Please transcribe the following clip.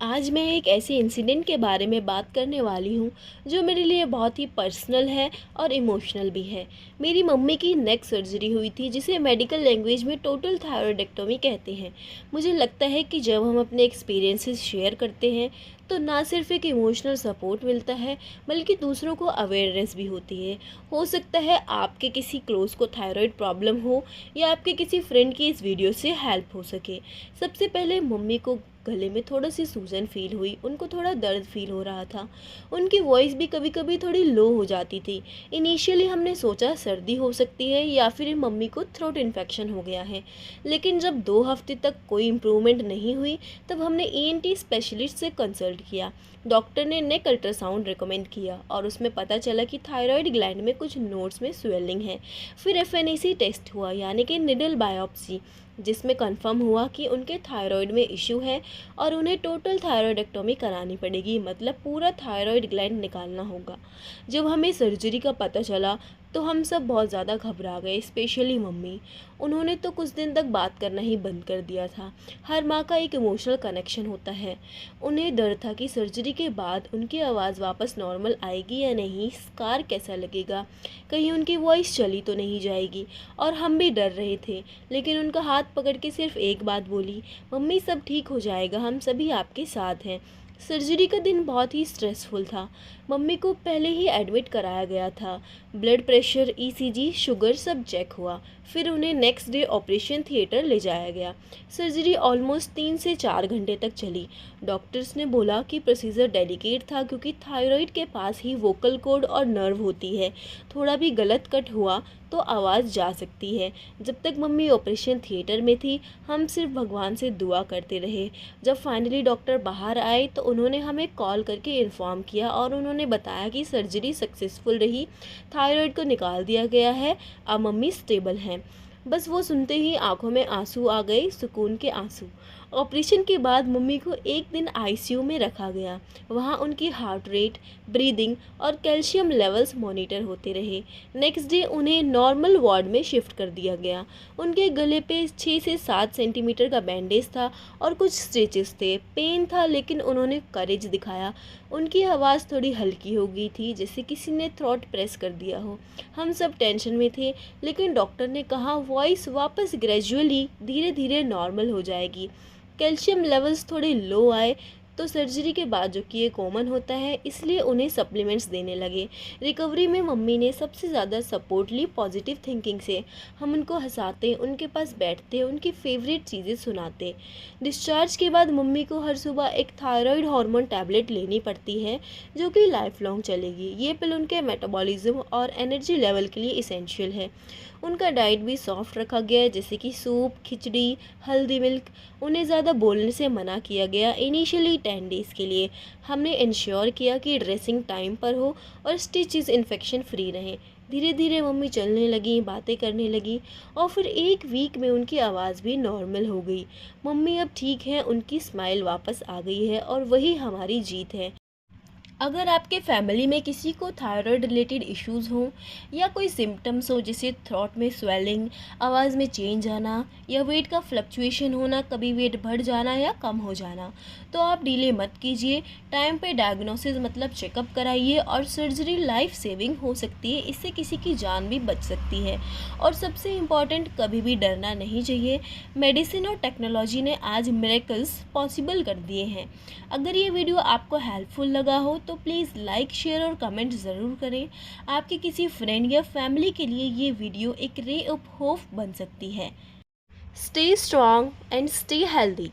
आज मैं एक ऐसे इंसिडेंट के बारे में बात करने वाली हूँ जो मेरे लिए बहुत ही पर्सनल है और इमोशनल भी है। मेरी मम्मी की नेक सर्जरी हुई थी जिसे मेडिकल लैंग्वेज में टोटल थायरॉइडेक्टोमी कहते हैं। मुझे लगता है कि जब हम अपने एक्सपीरियंसेस शेयर करते हैं तो ना सिर्फ एक इमोशनल सपोर्ट मिलता है बल्कि दूसरों को अवेयरनेस भी होती है। हो सकता है आपके किसी क्लोज को थायराइड प्रॉब्लम हो या आपके किसी फ्रेंड की इस वीडियो से हेल्प हो सके। सबसे पहले मम्मी को गले में थोड़ा सी सूजन फील हुई, उनको थोड़ा दर्द फील हो रहा था। उनकी वॉइस भी कभी कभी थोड़ी लो हो जाती थी। इनिशियली हमने सोचा सर्दी हो सकती है या फिर मम्मी को थ्रोट इन्फेक्शन हो गया है, लेकिन जब 2 हफ्ते तक कोई इम्प्रूवमेंट नहीं हुई तब हमने ईएनटी स्पेशलिस्ट से कंसल्ट किया। डॉक्टर ने नेक अल्ट्रासाउंड रिकमेंड किया और उसमें पता चला कि थायराइड ग्लैंड में कुछ नोड्स में स्वेलिंग है। फिर एफएनएसी टेस्ट हुआ यानी कि निडल बायोप्सी, जिसमें कंफर्म हुआ कि उनके थायराइड में इशू है और उन्हें टोटल थायराइडेक्टोमी करानी पड़ेगी, मतलब पूरा थायराइड ग्लैंड निकालना होगा। जब हमें सर्जरी का पता चला तो हम सब बहुत ज़्यादा घबरा गए, स्पेशली मम्मी। उन्होंने तो कुछ दिन तक बात करना ही बंद कर दिया था। हर माँ का एक इमोशनल कनेक्शन होता है। उन्हें डर था कि सर्जरी के बाद उनकी आवाज़ वापस नॉर्मल आएगी या नहीं, स्कार कैसा लगेगा, कहीं उनकी वॉइस चली तो नहीं जाएगी। और हम भी डर रहे थे, लेकिन उनका हाथ पकड़ के सिर्फ एक बात बोली, मम्मी सब ठीक हो जाएगा, हम सभी आपके साथ हैं। सर्जरी का दिन बहुत ही स्ट्रेसफुल था। मम्मी को पहले ही एडमिट कराया गया था। ब्लड प्रेशर, ईसीजी, शुगर सब चेक हुआ। फिर उन्हें नेक्स्ट डे ऑपरेशन थिएटर ले जाया गया। सर्जरी ऑलमोस्ट 3 से 4 घंटे तक चली। डॉक्टर्स ने बोला कि प्रोसीजर डेलिकेट था क्योंकि थायराइड के पास ही वोकल कॉर्ड और नर्व होती है। थोड़ा भी गलत कट हुआ तो आवाज़ जा सकती है। जब तक मम्मी ऑपरेशन थिएटर में थी हम सिर्फ भगवान से दुआ करते रहे। जब फाइनली डॉक्टर बाहर आए तो उन्होंने हमें कॉल करके इन्फॉर्म किया और उन्होंने बताया कि सर्जरी सक्सेसफुल रही, थायराइड को निकाल दिया गया है, अब मम्मी स्टेबल हैं। बस वो सुनते ही आंखों में आंसू आ गए, सुकून के आंसू। ऑपरेशन के बाद मम्मी को एक दिन आईसीयू में रखा गया। वहाँ उनकी हार्ट रेट, ब्रीदिंग और कैल्शियम लेवल्स मॉनिटर होते रहे। नेक्स्ट डे उन्हें नॉर्मल वार्ड में शिफ्ट कर दिया गया। उनके गले पे 6 से 7 सेंटीमीटर का बैंडेज था और कुछ स्टिचेस थे। पेन था लेकिन उन्होंने करेज दिखाया। उनकी आवाज़ थोड़ी हल्की हो गई थी, जैसे किसी ने थ्रोट प्रेस कर दिया हो। हम सब टेंशन में थे, लेकिन डॉक्टर ने कहा वॉइस वापस ग्रेजुअली धीरे धीरे नॉर्मल हो जाएगी। कैल्शियम लेवल्स थोड़े लो आए तो सर्जरी के बाद, जो कि ये कॉमन होता है, इसलिए उन्हें सप्लीमेंट्स देने लगे। रिकवरी में मम्मी ने सबसे ज़्यादा सपोर्ट ली पॉजिटिव थिंकिंग से। हम उनको हंसाते, उनके पास बैठते, उनकी फेवरेट चीज़ें सुनाते। डिस्चार्ज के बाद मम्मी को हर सुबह एक थायराइड हार्मोन टैबलेट लेनी पड़ती है जो कि लाइफ लॉन्ग चलेगी। ये पिल उनके मेटाबॉलिज्म और एनर्जी लेवल के लिए इसेंशियल है। उनका डाइट भी सॉफ्ट रखा गया है, जैसे कि सूप, खिचड़ी, हल्दी मिल्क। उन्हें ज़्यादा बोलने से मना किया गया इनिशियली 10 डेज़ के लिए। हमने इंश्योर किया कि ड्रेसिंग टाइम पर हो और स्टिचेस इन्फेक्शन फ्री रहें। धीरे धीरे मम्मी चलने लगी, बातें करने लगी और फिर एक वीक में उनकी आवाज़ भी नॉर्मल हो गई। मम्मी अब ठीक है, उनकी स्माइल वापस आ गई है और वही हमारी जीत है। अगर आपके फैमिली में किसी को थायराइड रिलेटेड इश्यूज़ हों या कोई सिम्टम्स हो, जैसे थ्रोट में स्वेलिंग, आवाज़ में चेंज आना या वेट का फ्लक्चुएशन होना, कभी वेट बढ़ जाना या कम हो जाना, तो आप डिले मत कीजिए। टाइम पे डायग्नोसिस मतलब चेकअप कराइए और सर्जरी लाइफ सेविंग हो सकती है, इससे किसी की जान भी बच सकती है। और सबसे इम्पॉर्टेंट, कभी भी डरना नहीं चाहिए। मेडिसिन और टेक्नोलॉजी ने आज मिरेकल्स पॉसिबल कर दिए हैं। अगर ये वीडियो आपको हेल्पफुल लगा हो तो प्लीज़ लाइक, शेयर और कमेंट ज़रूर करें। आपके किसी फ्रेंड या फैमिली के लिए ये वीडियो एक रे ऑफ होप बन सकती है। Stay strong and stay healthy.